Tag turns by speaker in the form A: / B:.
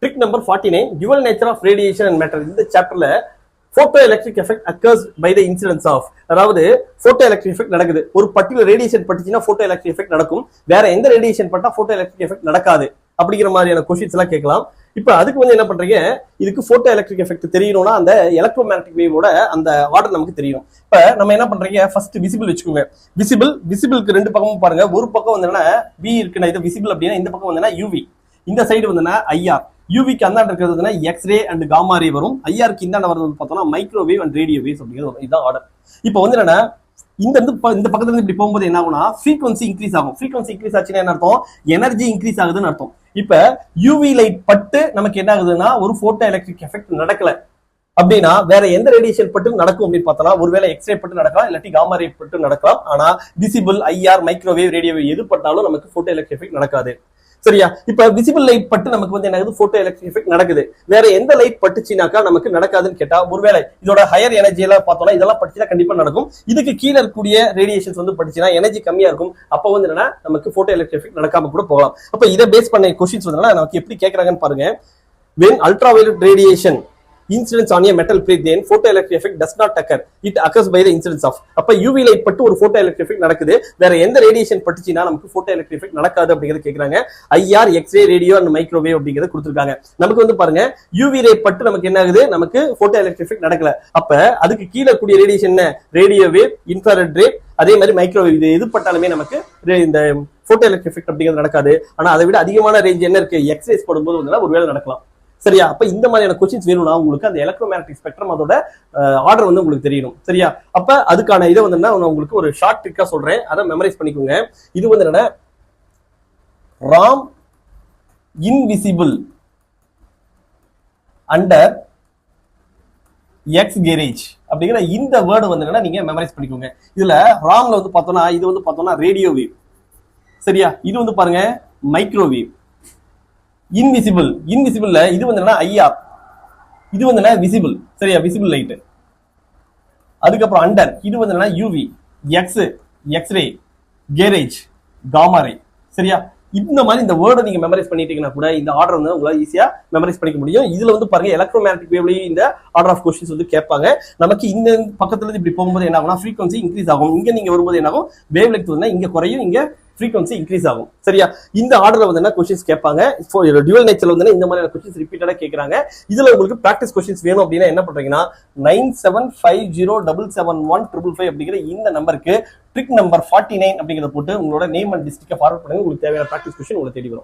A: Trick number 49, dual nature of radiation and matter. இந்த சாப்டர்ல photoelectric effect occurs by the incidence of, அதாவது photoelectric effect நடக்குது. ஒரு particular radiation பட்டுச்சுனா photoelectric effect நடக்கும். வேற எந்த ரேடியேஷன் பட்டா photoelectric effect நடக்காது அப்படிங்கிற மாதிரியான क्वेश्चंस எல்லாம் கேட்கலாம். இப்போ அதுக்கு வந்து என்ன பண்றீங்க, இதுக்கு photoelectric effect தெரியணும்னா அந்த எலக்ட்ரோமேக்னெட்டிக் வேவோட அந்த ஆர்டர் நமக்கு தெரியணும். இப்போ நம்ம என்ன பண்றீங்க, ஃபர்ஸ்ட் விசிபிள் வெச்சுக்கோங்க. விசிபிளுக்கு ரெண்டு பக்கமும் பாருங்க. ஒரு பக்கம் வந்து V இருக்குன்னா இது விசிபிள் அப்படினா, இந்த பக்கம் வந்து UV, இந்த சைடு வந்து IR. யூவிக்கு அந்தாண்ட இருக்கிறதுனா எக்ஸ்ரே அண்ட் காமா ரே வரும். ஐஆருக்கு இந்தாண்ட வரது பார்த்தோம்னா மைக்ரோவேவ் அண்ட் ரேடியோ வேவ்ஸ் அப்படிங்கிறது இதுதான் ஆர்டர். இப்போ வந்து என்னன்னா இந்த பக்கத்துல இருந்து இப்படி போகும்போது என்ன ஆகும்னா ஃப்ரீக்வன்சி இன்க்ரீஸ் ஆகும். ஃப்ரீக்வன்சி இன்க்ரீஸ் ஆச்சுன்னா என்ன அர்த்தம், எனர்ஜி இன்க்ரீஸ் ஆகுதுன்னு அர்த்தம். இப்ப யூவி லைட் பட்டு நமக்கு என்ன ஆகுதுன்னா ஒரு போட்டோ எலக்ட்ரிக் எஃபெக்ட் நடக்கல அப்படின்னா வேற எந்த ரேடியேஷன் பட்டு நடக்கும் அப்படின்னு பார்த்தோம்னா ஒருவேளை எக்ஸ்ரே பட்டு நடக்கலாம், இல்லாட்டி காமா ரே பட்டு நடக்கலாம். ஆனா visible, IR, microwave, radio wave எது பட்டாலும் நமக்கு போட்டோ எலக்ட்ரிக் எஃபெக்ட் நடக்காது. சரியா? இப்ப விசிபிள் லைட் பட்டு நமக்கு வந்து என்ன ஆகுது, போட்டோ எலக்ட்ரிக் எஃபெக்ட் நடக்குது. வேற எந்த லைட் பட்டுச்சுனாக்கா நமக்கு நடக்காதுன்னு கேட்டா, ஒருவேளை இதோட ஹையர் எனர்ஜி எல்லாம் பார்த்தோம்னா இதெல்லாம் பட்டுச்சுன்னா கண்டிப்பா நடக்கும். இதுக்கு கீழே இருக்கக்கூடிய ரேடியேஷன்ஸ் வந்து பட்டுச்சுன்னா எனர்ஜி கம்மியா இருக்கும். அப்ப வந்து என்னன்னா நமக்கு போட்டோ எலக்ட்ரிக் எஃபெக்ட் நடக்காம கூட போகலாம். அப்ப இதை பேஸ் பண்ண क्वेश्चंस வந்து நமக்கு எப்படி கேக்குறாங்கன்னு பாருங்க. when ultraviolet radiation incidence on a metal plate, then photoelectric effect does not occur, it occurs by the incidence of. அப்ப UV light பட்டு ஒரு photoelectric effect நடக்குது, வேற எந்த ரேடியேஷன் பட்டுச்சுனா நமக்கு photoelectric effect நடக்காது அப்படிங்கறது கேக்குறாங்க. IR, X-ray, radio and microwave அப்படிங்கறது கொடுத்திருக்காங்க. நமக்கு வந்து பாருங்க UV ray பட்டு நமக்கு என்ன ஆகுது, நமக்கு photoelectric effect நடக்கல. அப்ப அதுக்கு கீழ கூடிய ரேடியேஷன் என்ன, ரேடியோ வேவ், இன்ஃப்ராரெட் ரே, அதே மாதிரி மைக்ரோவேவ், இது எது பட்டாலுமே நமக்கு இந்த photoelectric effect அப்படிங்கிறது நடக்காது. ஆனா அதை விட அதிகமான ரேஞ்ச் என்ன இருக்கு, எக்ஸ்ரேஸ் படும்போது வந்து ஒருவேளை நடக்கலாம். சரியா? அப்ப இந்த மாதிரியான क्वेश्चंस வேணும்னா உங்களுக்கு அந்த எலக்ட்ரோமேக்னெட்டிக் ஸ்பெக்ட்ரம் அதோட ஆர்டர் வந்து உங்களுக்கு தெரியணும். சரியா? அப்ப அதுக்கான இதை வந்து நான் உங்களுக்கு ஒரு ஷார்ட் ட்ரிக்கா சொல்றேன், அதை மெமரைஸ் பண்ணிக்கோங்க. இது வந்து என்ன, Ram invisible under X garage அப்படிங்கிற இந்த வேர்டு வந்து என்ன நீங்க மெமரைஸ் பண்ணிக்கோங்க. இதுல ராம்ல வந்து பார்த்தோம்னா இது வந்து பார்த்தோம்னா ரேடியோ வேவ். சரியா? இது வந்து பாருங்க மைக்ரோவேவ். இன்விசிபிள்ல இது வந்து என்ன, ஐஆர். இது வந்து என்ன, விசிபிள். சரியா? Visible light. அதுக்கப்புறம் அண்டர், இது வந்து என்ன, UV, X, X-ray, garage, gamma ray. சரியா? இந்த மாதிரி இந்த வேர்டை நீங்க மெமரைஸ் பண்ணிட்டீங்கன்னா கூட இந்த ஆர்டர் வந்து உங்களால ஈஸியா மெமரைஸ் பண்ணிக்க முடியும். இதுல வந்து பாருங்க எலக்ட்ரோமேக்னெட்டிக் வேவ்லயும் இந்த ஆர்டர் ஆஃப் क्वेश्चंस வந்து கேட்பாங்க. நமக்கு இந்த பக்கத்துல இருந்து இப்படி போகும்போது என்ன ஆகும்னா ஃப்ரீக்வன்சி இன்க்ரீஸ் ஆகும். இங்க நீங்க வரும்போது என்ன ஆகும், வேவ் லெங்த் வந்து இங்க குறையும், இங்க ஃப்ரீக்வன்சி இன்க்ரீஸ் ஆகும். சரியா? இந்த ஆர்டர்ல வந்து என்ன क्वेश्चंस கேட்பாங்க. டியூவல் நேச்சர்ல வந்து இந்த மாதிரி क्वेश्चंस ரிப்பீட்டடா கேக்குறாங்க. இதுல உங்களுக்கு பிராக்டிஸ் क्वेश्चंस வேணும் அப்படின்னா என்ன பண்றீங்கன்னா 9750771555 அப்படிங்கிற இந்த நம்பருக்கு ட்ரிக் நம்பர் 49 அப்படிங்கறத போட்டு உங்களோட நேம் அண்ட் டிஸ்ட்ரிக்ட் ஃபார்வர்ட் பண்ணுங்க. உங்களுக்கு தேவையான பிராக்டிஸ் क्वेश्चन உங்களுக்கு தேடி வரும்.